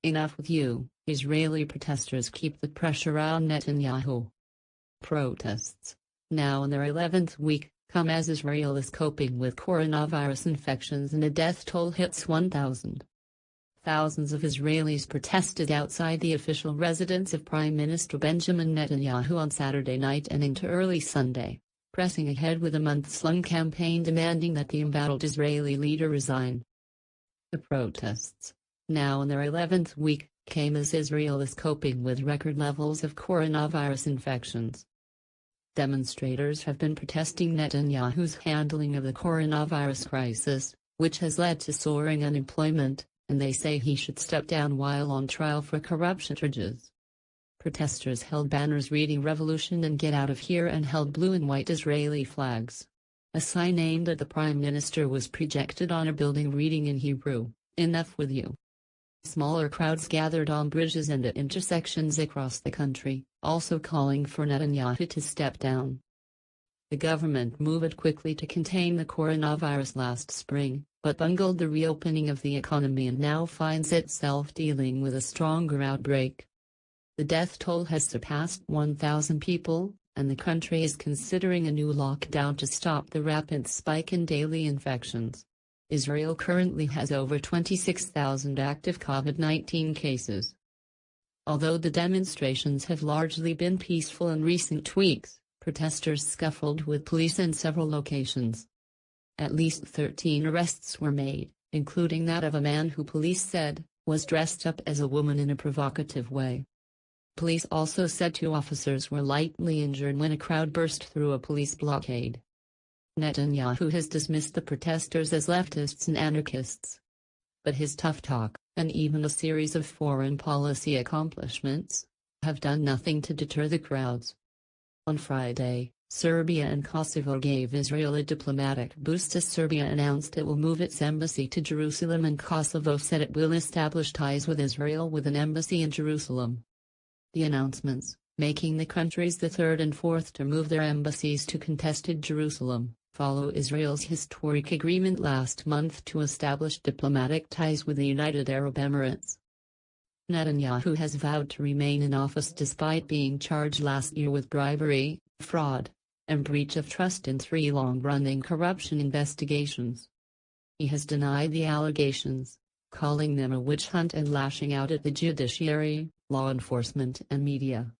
Enough with you. Israeli protesters keep the pressure on Netanyahu. Protests, now in their 11th week, come as Israel is coping with coronavirus infections and a death toll hits 1,000. Thousands of Israelis protested outside the official residence of Prime Minister Benjamin Netanyahu on Saturday night and into early Sunday, pressing ahead with a months-long campaign demanding that the embattled Israeli leader resign. The protests, now in their 11th week, came as Israel is coping with record levels of coronavirus infections. Demonstrators have been protesting Netanyahu's handling of the coronavirus crisis, which has led to soaring unemployment, and they say he should step down while on trial for corruption charges. Protesters held banners reading "Revolution and Get Out of Here" and held blue and white Israeli flags. A sign aimed at the Prime Minister was projected on a building reading in Hebrew, "Enough with you." Smaller crowds gathered on bridges and at intersections across the country, also calling for Netanyahu to step down. The government moved quickly to contain the coronavirus last spring, but bungled the reopening of the economy and now finds itself dealing with a stronger outbreak. The death toll has surpassed 1,000 people, and the country is considering a new lockdown to stop the rapid spike in daily infections. Israel currently has over 26,000 active COVID-19 cases. Although the demonstrations have largely been peaceful in recent weeks, protesters scuffled with police in several locations. At least 13 arrests were made, including that of a man who police said was dressed up as a woman in a provocative way. Police also said 2 officers were lightly injured when a crowd burst through a police blockade. Netanyahu has dismissed the protesters as leftists and anarchists. But his tough talk, and even a series of foreign policy accomplishments, have done nothing to deter the crowds. On Friday, Serbia and Kosovo gave Israel a diplomatic boost as Serbia announced it will move its embassy to Jerusalem and Kosovo said it will establish ties with Israel with an embassy in Jerusalem. The announcements, making the countries the third and fourth to move their embassies to contested Jerusalem, follow Israel's historic agreement last month to establish diplomatic ties with the United Arab Emirates. Netanyahu has vowed to remain in office despite being charged last year with bribery, fraud, and breach of trust in 3 long-running corruption investigations. He has denied the allegations, calling them a witch hunt and lashing out at the judiciary, law enforcement and media.